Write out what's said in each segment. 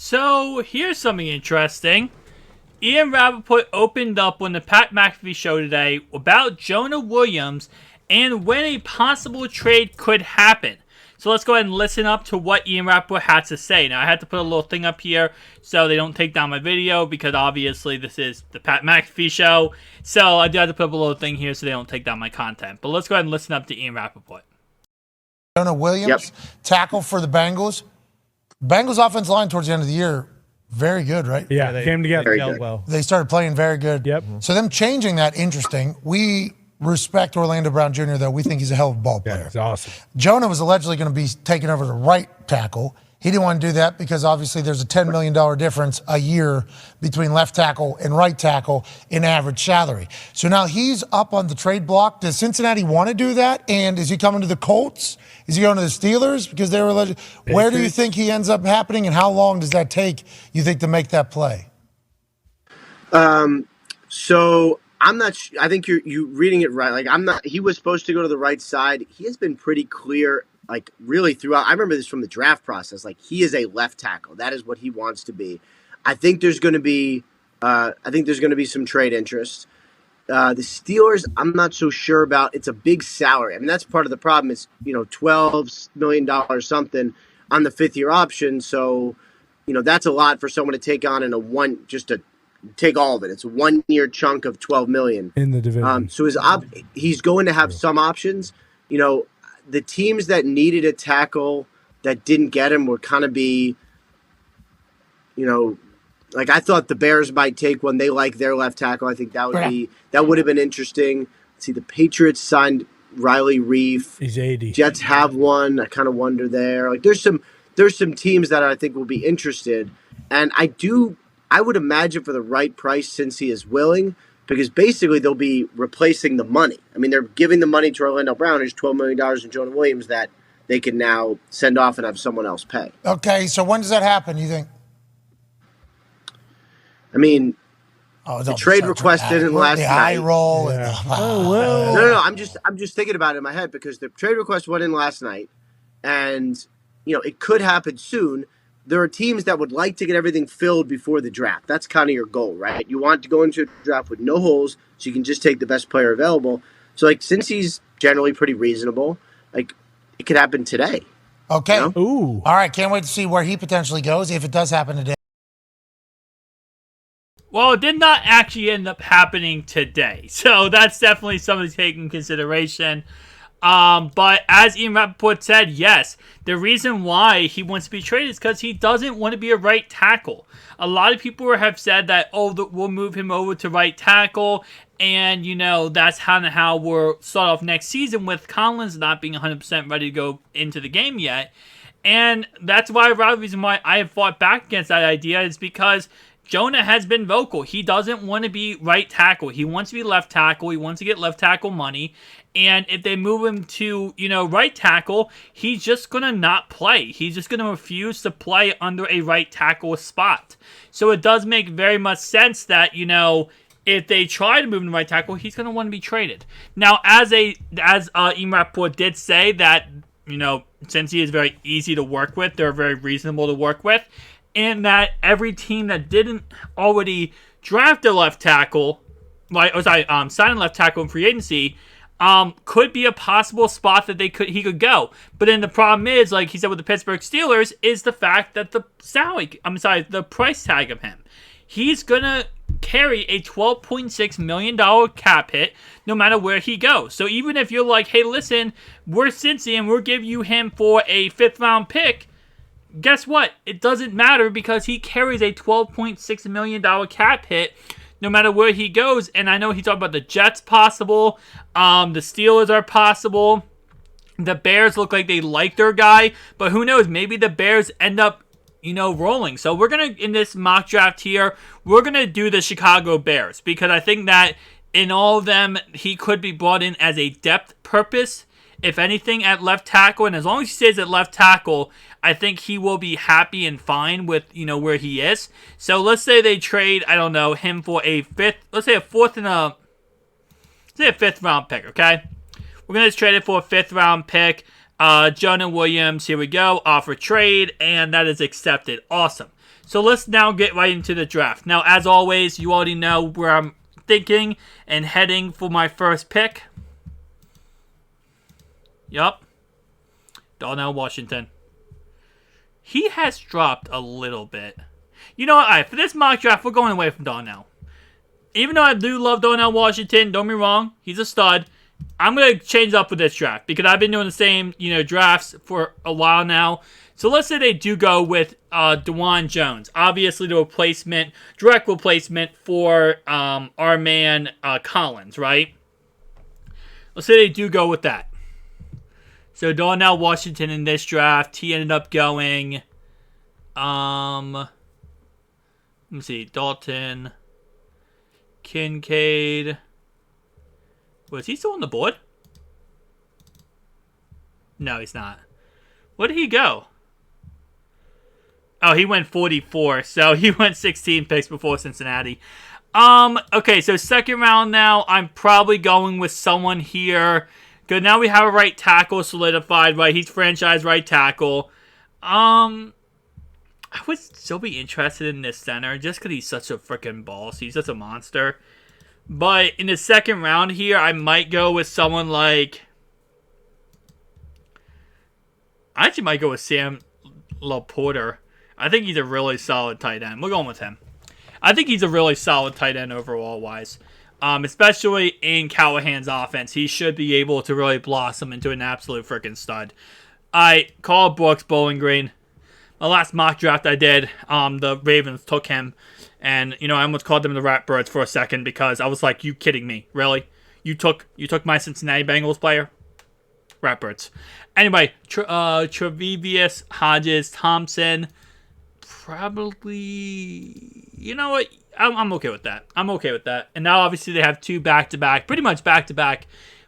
So here's something interesting. Ian Rapoport opened up on the Pat McAfee show today about Jonah Williams and when a possible trade could happen. So let's go ahead and listen up to what Ian Rapoport had to say. Now, I had to put a little thing up here so they don't take down my video because obviously this is the Pat McAfee show. So I do have to put up a little thing here so they don't take down my content. But let's go ahead and listen up to Ian Rapoport. Jonah Williams, tackle for the Bengals. Bengals offensive line towards the end of the year, very good, right? Yeah, they came together well. They started playing very good. Yep. So them changing that, interesting. We respect Orlando Brown Jr., though. We think he's a hell of a ball player. Yeah, it's awesome. Jonah was allegedly going to be taking over the right tackle. He didn't want to do that because obviously there's a $10 million difference a year between left tackle and right tackle in average salary. So now he's up on the trade block. Does Cincinnati want to do that? And is he coming to the Colts? Is he going to the Steelers? Because they were alleged. Where do you think he ends up happening, and how long does that take, you think, to make that play? So I'm not. I think you're reading it right. Like I'm not. He was supposed to go to the right side. He has been pretty clear. Like really throughout. I remember this from the draft process. Like he is a left tackle. That is what he wants to be. I think there's going to be. Some trade interest. The Steelers, I'm not so sure about. It's a big salary. I mean, that's part of the problem. It's $12 million something on the 5th-year option. So, that's a lot for someone to take on in just to take all of it. It's a 1-year chunk of $12 million in the division. So he's going to have some options. The teams that needed a tackle that didn't get him were kind of be, like I thought the Bears might take one. They like their left tackle. I think that would have been interesting. Let's see, the Patriots signed Riley Reef. He's 80. Jets have one. I kind of wonder there. Like there's some teams that I think will be interested, and I would imagine for the right price, since he is willing, because basically they'll be replacing the money. I mean, they're giving the money to Orlando Brown, who's $12 million, and Jonah Williams that they can now send off and have someone else pay. Okay, so when does that happen, you think? I mean, the trade request didn't last the night. eye roll. Yeah. No. I'm just thinking about it in my head because the trade request went in last night, and it could happen soon. There are teams that would like to get everything filled before the draft. That's kind of your goal, right? You want to go into a draft with no holes, so you can just take the best player available. So, since he's generally pretty reasonable, it could happen today. Okay. Ooh. All right. Can't wait to see where he potentially goes if it does happen today. Well, it did not actually end up happening today. So that's definitely something to take in consideration. But as Ian Rapoport said, yes, the reason why he wants to be traded is because he doesn't want to be a right tackle. A lot of people have said that, we'll move him over to right tackle. And, that's kind of how we'll start off next season with Collins not being 100% ready to go into the game yet. And that's why the reason why I have fought back against that idea is because Jonah has been vocal. He doesn't want to be right tackle. He wants to be left tackle. He wants to get left tackle money. And if they move him to, right tackle, he's just going to not play. He's just going to refuse to play under a right tackle spot. So it does make very much sense that, if they try to move him to right tackle, he's going to want to be traded. Now, as Ian Rapoport did say that, since he is very easy to work with, they're very reasonable to work with, and that every team that didn't already draft a left tackle, sign a left tackle in free agency, could be a possible spot that he could go. But then the problem is, like he said with the Pittsburgh Steelers, is the fact that the price tag of him. He's gonna carry a $12.6 million cap hit no matter where he goes. So even if you're like, hey, listen, we're Cincy and we'll give you him for a 5th round pick, guess what? It doesn't matter because he carries a $12.6 million cap hit no matter where he goes. And I know he talked about the Jets possible. The Steelers are possible. The Bears look like they like their guy. But who knows? Maybe the Bears end up, rolling. So we're going to, in this mock draft here, we're going to do the Chicago Bears. Because I think that in all of them, he could be brought in as a depth purpose. If anything, at left tackle, and as long as he stays at left tackle, I think he will be happy and fine with, where he is. So let's say they trade, him for a 5th round pick, okay? We're going to trade it for a 5th round pick. Jonah Williams, here we go. Offer trade, and that is accepted. Awesome. So let's now get right into the draft. Now, as always, you already know where I'm thinking and heading for my first pick. Yup. Darnell Washington. He has dropped a little bit. You know what? All right, for this mock draft, we're going away from Darnell. Even though I do love Darnell Washington, don't be wrong, he's a stud. I'm going to change up with this draft because I've been doing the same, drafts for a while now. So let's say they do go with DeJuan Jones. Obviously, the direct replacement for our man Collins, right? Let's say they do go with that. So Darnell Washington in this draft, he ended up going, let me see, Dalton, Kincaid. Was he still on the board? No, he's not. Where did he go? Oh, he went 44, so he went 16 picks before Cincinnati. Okay, so second round now, I'm probably going with someone here. Good, now we have a right tackle solidified, right? He's franchise right tackle. I would still be interested in this center just because he's such a freaking boss. He's just a monster. But in the second round here, I might go with someone like... I actually might go with Sam Laporta. I think he's a really solid tight end. We're going with him. I think he's a really solid tight end overall-wise. Especially in Callahan's offense. He should be able to really blossom into an absolute freaking stud. I called Brooks Bowling Green. My last mock draft I did, the Ravens took him. And, I almost called them the Ratbirds for a second because I was like, you kidding me? Really? You took my Cincinnati Bengals player? Ratbirds. Anyway, Tre'Vius Hodges Thompson. Probably... You know what? I'm okay with that. I'm okay with that. And now, obviously, they have two pretty much back-to-back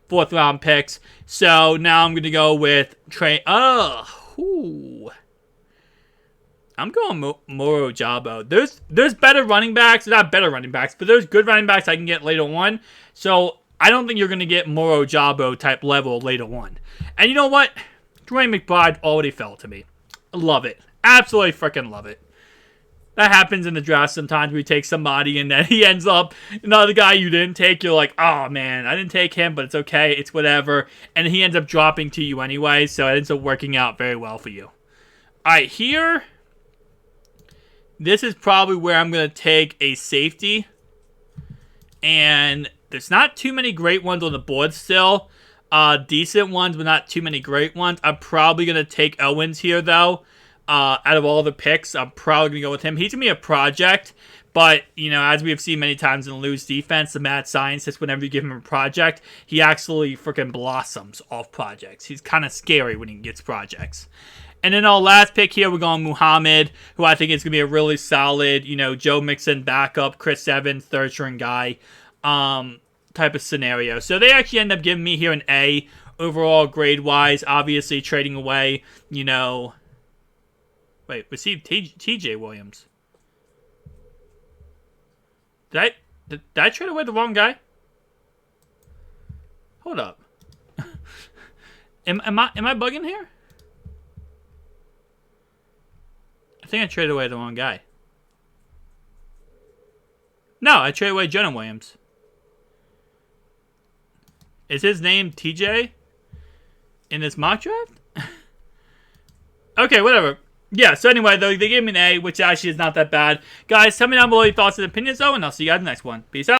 fourth-round picks. So, now I'm going to go with Trey... I'm going Moro Jabo. There's better running backs. Not better running backs, but there's good running backs I can get later on. So, I don't think you're going to get Moro Jabo type level later on. And you know what? Dwayne McBride already fell to me. Love it. Absolutely freaking love it. That happens in the draft sometimes. We take somebody and then he ends up another guy you didn't take. You're like, oh man, I didn't take him, but it's okay. It's whatever. And he ends up dropping to you anyway, so it ends up working out very well for you. All right, here. This is probably where I'm going to take a safety. And there's not too many great ones on the board still. Decent ones, but not too many great ones. I'm probably going to take Owens here, though. Out of all the picks, I'm probably going to go with him. He's going to be a project, but, as we have seen many times in the Lou's defense, the mad scientist, whenever you give him a project, he actually freaking blossoms off projects. He's kind of scary when he gets projects. And then our last pick here, we're going Muhammad, who I think is going to be a really solid, Joe Mixon backup, Chris Evans, third-string guy type of scenario. So they actually end up giving me here an A overall grade-wise, obviously trading away, Wait, received TJ Williams. Did I trade away the wrong guy? Hold up. Am I bugging here? I think I traded away the wrong guy. No, I traded away Jonah Williams. Is his name TJ in this mock draft? Okay, whatever. Yeah, so anyway, though, they gave me an A, which actually is not that bad. Guys, tell me down below your thoughts and opinions, though, and I'll see you guys in the next one. Peace out.